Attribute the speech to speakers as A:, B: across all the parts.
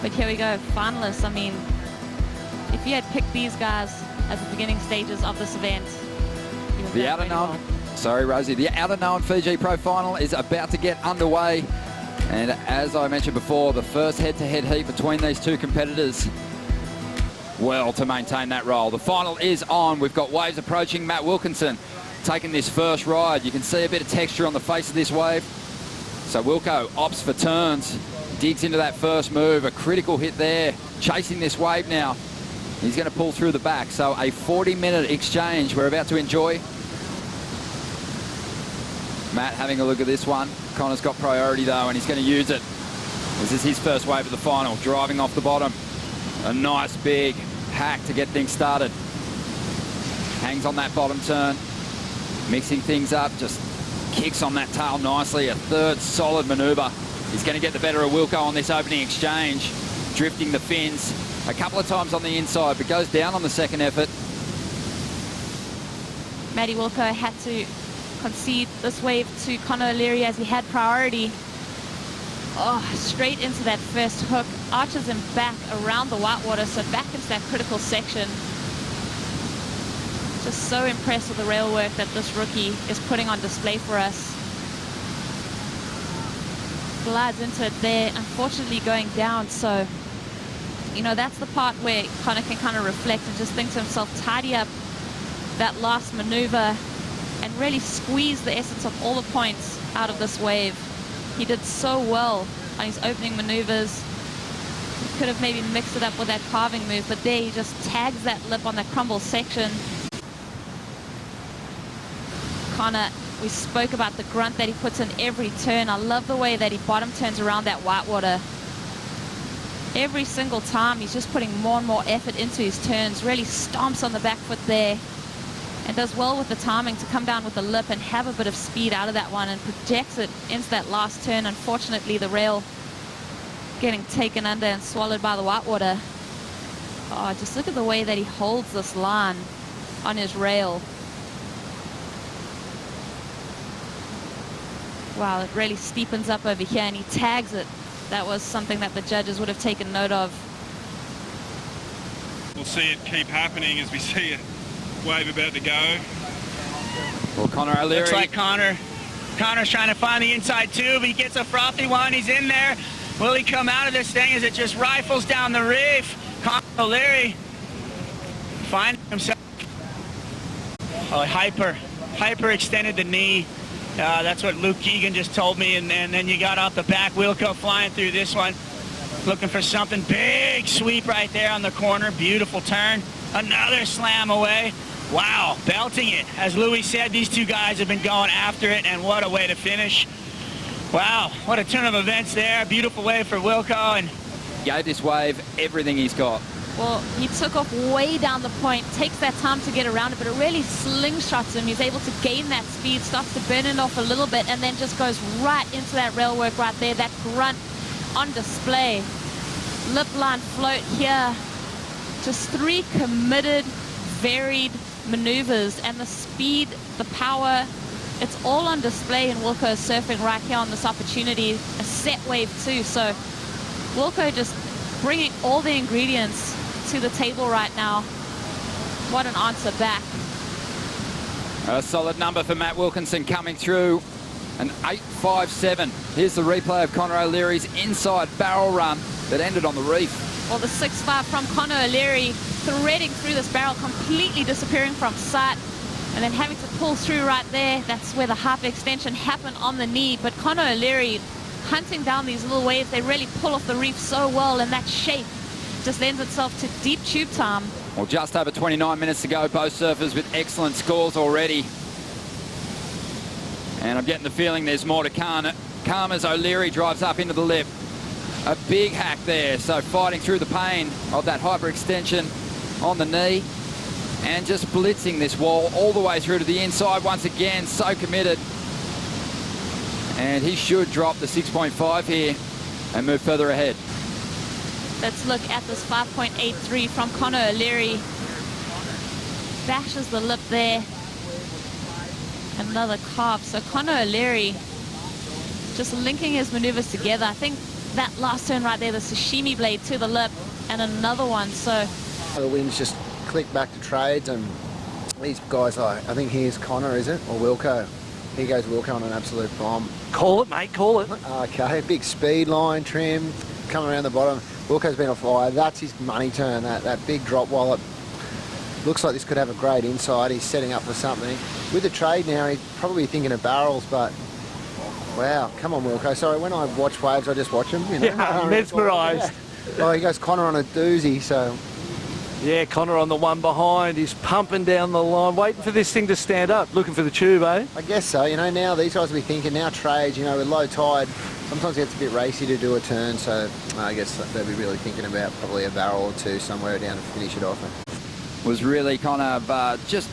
A: But here we go, finalists. I mean, if you had picked these guys at the beginning stages of this event,
B: the Outerknown, sorry Rosie, the Outerknown Fiji Pro Final is about to get underway. And as I mentioned before, the first head-to-head heat between these two competitors, well, to maintain that role. The final is on. We've got waves approaching. Matt Wilkinson taking this first ride. You can see a bit of texture on the face of this wave. So Wilco opts for turns, digs into that first move. A critical hit there, chasing this wave now. He's going to pull through the back. So a 40-minute exchange we're about to enjoy. Matt having a look at this one. Connor's got priority though, and he's going to use it. This is his first wave of the final, driving off the bottom. A nice big hack to get things started. Hangs on that bottom turn, mixing things up, just kicks on that tail nicely. A third solid maneuver. He's going to get the better of Wilco on this opening exchange, drifting the fins a couple of times on the inside, but goes down on the second effort.
A: Matty Wilco had to concede this wave to Connor O'Leary as he had priority. Oh, straight into that first hook, arches him back around the whitewater, so back into that critical section. Just so impressed with the rail work that this rookie is putting on display for us. Glides into it there, unfortunately going down, so, you know, that's the part where Connor can kind of reflect and just think to himself, tidy up that last maneuver and really squeeze the essence of all the points out of this wave. He did so well on his opening maneuvers. He could have maybe mixed it up with that carving move, but there he just tags that lip on that crumble section. Connor, we spoke about the grunt that he puts in every turn. I love the way that he bottom turns around that whitewater. Every single time he's just putting more and more effort into his turns, really stomps on the back foot there, and does well with the timing to come down with the lip and have a bit of speed out of that one and projects it into that last turn. Unfortunately, the rail getting taken under and swallowed by the whitewater. Oh, just look at the way that he holds this line on his rail. Wow, it really steepens up over here and he tags it. That was something that the judges would have taken note of.
C: We'll see it keep happening as we see it. Wave about to go.
B: Well, Connor O'Leary.
D: Looks like Connor's trying to find the inside tube. He gets a frothy one. He's in there. Will he come out of this thing as it just rifles down the reef? Connor O'Leary finding himself. Oh, hyper extended the knee. That's what Luke Keegan just told me. And then you got off the back. Wilco flying through this one. Looking for something big. Sweep right there on the corner. Beautiful turn. Another slam away. Wow, belting it. As Louis said, these two guys have been going after it, and what a way to finish. Wow, what a turn of events there. Beautiful wave for Wilco. And
B: gave this wave everything he's got.
A: Well, he took off way down the point, takes that time to get around it, but it really slingshots him. He's able to gain that speed, starts to burn it off a little bit, and then just goes right into that rail work right there, that grunt on display. Lip line float here. Just three committed, varied maneuvers, and the speed, the power, it's all on display in Wilco's surfing right here on this opportunity. A set wave too, so Wilco just bringing all the ingredients to the table right now. What an answer back.
B: A solid number for Matt Wilkinson coming through. An 8.57. Here's the replay of Connor O'Leary's inside barrel run that ended on the reef.
A: Well, the 6.5 from Connor O'Leary threading through this barrel, completely disappearing from sight, and then having to pull through right there. That's where the hyper extension happened on the knee. But Connor O'Leary hunting down these little waves, they really pull off the reef so well, and that shape just lends itself to deep tube time.
B: Well, just over 29 minutes to go. Both surfers with excellent scores already. And I'm getting the feeling there's more to come as O'Leary drives up into the lip. A big hack there, so fighting through the pain of that hyperextension on the knee and just blitzing this wall all the way through to the inside once again, so committed. And he should drop the 6.5 here and move further ahead.
A: Let's look at this 5.83 from Connor O'Leary. Bashes the lip there. Another carve. So Connor O'Leary just linking his maneuvers together. I think that last turn right there, the sashimi blade to the lip, and another one. So
E: the winds just click back to trades, and these guys, I think here's Connor, is it? Or Wilco? Here goes Wilco on an absolute bomb.
F: Call it, mate, call it.
E: Okay, big speed line trim, coming around the bottom. Wilco's been on fire. That's his money turn, that big drop wallet. Looks like this could have a great inside. He's setting up for something. With the trade now, he's probably thinking of barrels, but wow, come on, Wilco. Sorry, when I watch waves, I just watch them. You know?
F: Yeah, mesmerised.
E: Yeah. Oh, he goes Connor on a doozy, so...
F: Yeah, Connor on the one behind. He's pumping down the line, waiting for this thing to stand up, looking for the tube, eh?
E: I guess so. You know, now these guys will be thinking, now trades, you know, with low tide, sometimes it gets a bit racy to do a turn, so I guess they'll be really thinking about probably a barrel or two somewhere down to finish it off.
B: Was really kind of just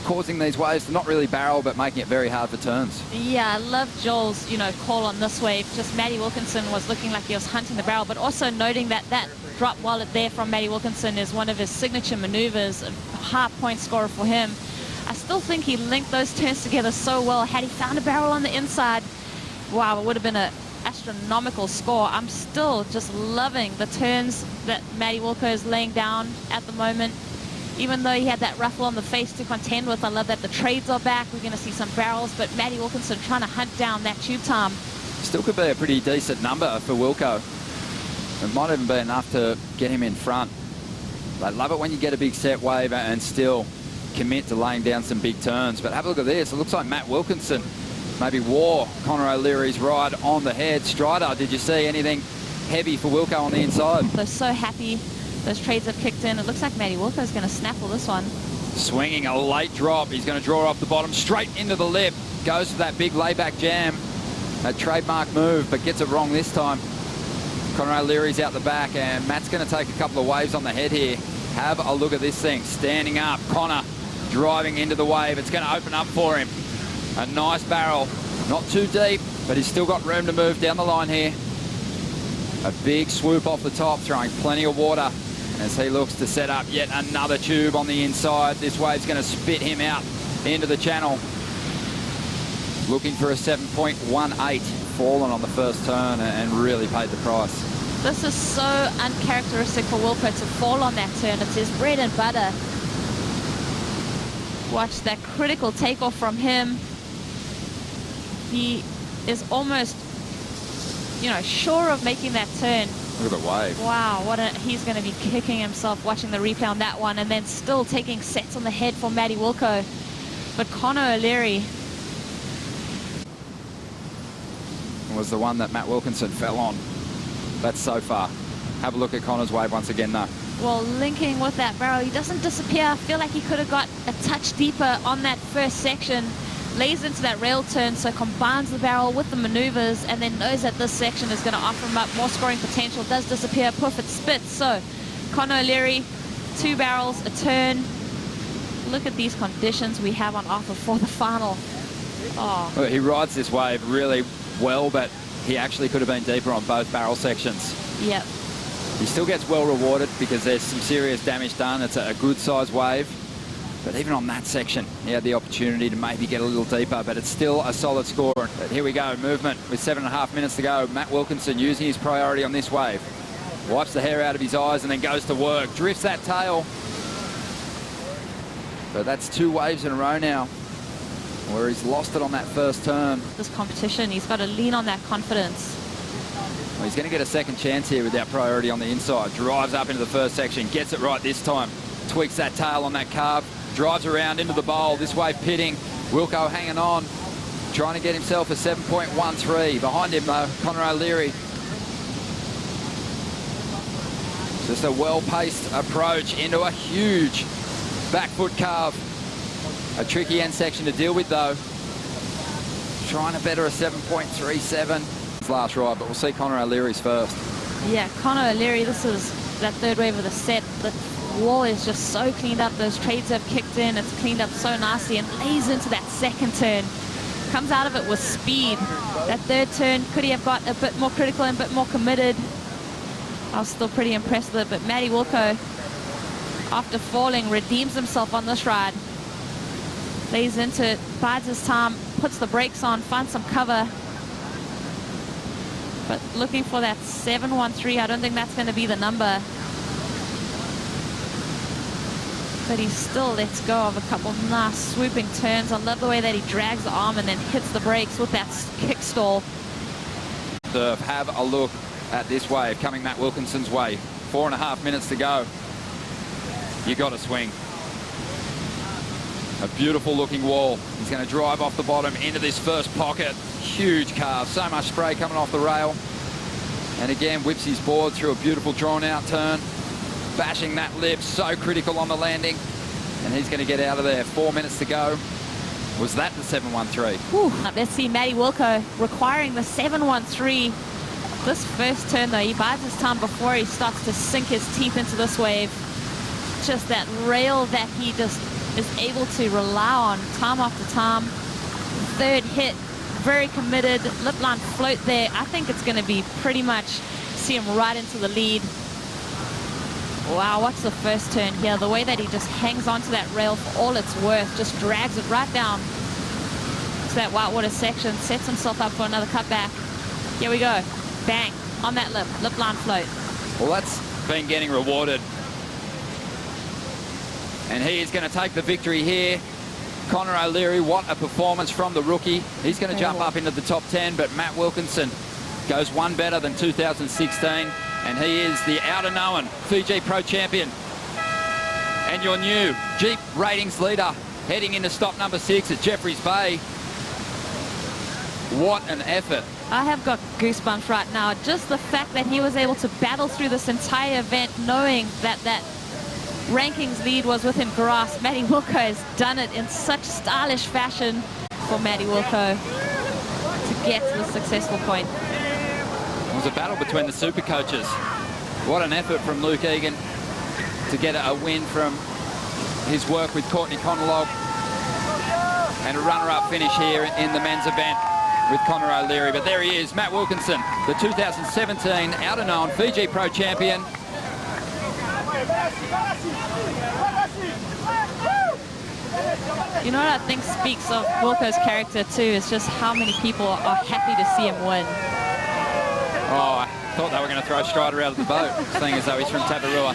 B: causing these waves to not really barrel, but making it very hard for turns.
A: yeah, I love Joel's, you know, call on this wave. Just Matty Wilkinson was looking like he was hunting the barrel, but also noting that that drop wallet there from Matty Wilkinson is one of his signature maneuvers, a high point scorer for him. I still think he linked those turns together so well. Had he found a barrel on the inside, wow, it would have been an astronomical score. I'm still just loving the turns that Matty Wilco is laying down at the moment. Even though he had that ruffle on the face to contend with, I love that the trades are back. We're going to see some barrels, but Matty Wilkinson trying to hunt down that tube time.
B: Still could be a pretty decent number for Wilco. It might even be enough to get him in front. They love it when you get a big set wave and still commit to laying down some big turns. But have a look at this. It looks like Matt Wilkinson maybe wore Connor O'Leary's ride on the head. Strider, did you see anything heavy for Wilco on the inside?
A: They're so happy. Those trades have kicked in. It looks like Matty Wilco's going to snaffle this one.
B: Swinging a late drop. He's going to draw off the bottom straight into the lip. Goes for that big layback jam. A trademark move, but gets it wrong this time. Connor O'Leary's out the back, and Matt's going to take a couple of waves on the head here. Have a look at this thing. Standing up. Connor driving into the wave. It's going to open up for him. A nice barrel. Not too deep, but he's still got room to move down the line here. A big swoop off the top, throwing plenty of water as he looks to set up yet another tube on the inside. This wave's going to spit him out into the channel. Looking for a 7.18, fallen on the first turn and really paid the price.
A: This is so uncharacteristic for Wilco to fall on that turn. It's his bread and butter. Watch that critical takeoff from him. He is almost, you know, sure of making that turn.
B: Look at the wave.
A: Wow, he's going to be kicking himself watching the replay on that one, and then still taking sets on the head for Matty Wilco. But Connor O'Leary
B: was the one that Matt Wilkinson fell on. That's so far. Have a look at Connor's wave once again though.
A: Well, linking with that barrel, he doesn't disappear. I feel like he could have got a touch deeper on that first section. Lays into that rail turn, so combines the barrel with the maneuvers, and then knows that this section is going to offer him up more scoring potential. Does disappear, poof, it spits. So Connor O'Leary, 2 barrels, a turn. Look at these conditions we have on offer for the final. Oh.
B: Well, he rides this wave really well, but he actually could have been deeper on both barrel sections.
A: Yep.
B: He still gets well rewarded because there's some serious damage done. It's a good size wave. But even on that section, he had the opportunity to maybe get a little deeper, but it's still a solid score. But here we go, movement with 7.5 minutes to go. Matt Wilkinson using his priority on this wave. Wipes the hair out of his eyes and then goes to work. Drifts that tail. But that's 2 waves in a row now where he's lost it on that first turn.
A: This competition, he's got to lean on that confidence.
B: Well, he's going to get a second chance here with that priority on the inside. Drives up into the first section, gets it right this time. Tweaks that tail on that carb. Drives around into the bowl. This wave pitting. Wilco hanging on. Trying to get himself a 7.13. Behind him, though, Connor O'Leary. Just a well-paced approach into a huge back foot carve. A tricky end section to deal with, though. Trying to better a 7.37. His last ride, but we'll see Connor O'Leary's first.
A: Yeah, Connor O'Leary, this is that third wave of the set. The wall is just so cleaned up. Those trades have kicked in. It's cleaned up so nicely and lays into that second turn. Comes out of it with speed. That third turn, could he have got a bit more critical and a bit more committed? I was still pretty impressed with it, but Matty Wilco, after falling, redeems himself on this ride. Lays into it, bides his time, puts the brakes on, finds some cover. But looking for that 713, I don't think that's going to be the number. But he still lets go of a couple of nice swooping turns. I love the way that he drags the arm and then hits the brakes with that kick stall.
B: Have a look at this wave coming Matt Wilkinson's way. 4.5 minutes to go. You got to swing. A beautiful looking wall. He's going to drive off the bottom into this first pocket. Huge carve. So much spray coming off the rail. And again, whips his board through a beautiful drawn out turn. Bashing that lip. So critical on the landing. And he's going to get out of there. 4 minutes to go. Was that the 713?
A: Whew. Let's see Matty Wilco requiring the 713. This first turn though, he bides his time before he starts to sink his teeth into this wave. Just that rail that he just is able to rely on time after time. Third hit, very committed. Lip line float there. I think it's going to be pretty much see him right into the lead. Wow, what's the first turn here? The way that he just hangs onto that rail for all it's worth, just drags it right down to that whitewater section, sets himself up for another cutback. Here we go. Bang, on that lip line float.
B: Well, that's been getting rewarded. And he is going to take the victory here. Connor O'Leary, what a performance from the rookie. He's going to jump up into the top 10, but Matt Wilkinson goes one better than 2016, and he is the Outerknown Fiji Pro Champion. And your new Jeep ratings leader heading into stop number 6 at Jeffreys Bay. What an effort.
A: I have got goosebumps right now. Just the fact that he was able to battle through this entire event knowing that that rankings lead was within grasp. Matty Wilco has done it in such stylish fashion for Matty Wilco to get to the successful point.
B: It was a battle between the super coaches. What an effort from Luke Egan to get a win from his work with Courtney Conalog, and a runner-up finish here in the men's event with Connor O'Leary. But there he is, Matt Wilkinson, the 2017 Outerknown Fiji Pro Champion.
A: You know what I think speaks of Wilco's character too is just how many people are happy to see him win.
B: Oh, I thought they were going to throw Strider out of the boat, seeing as though he's from Tabarua.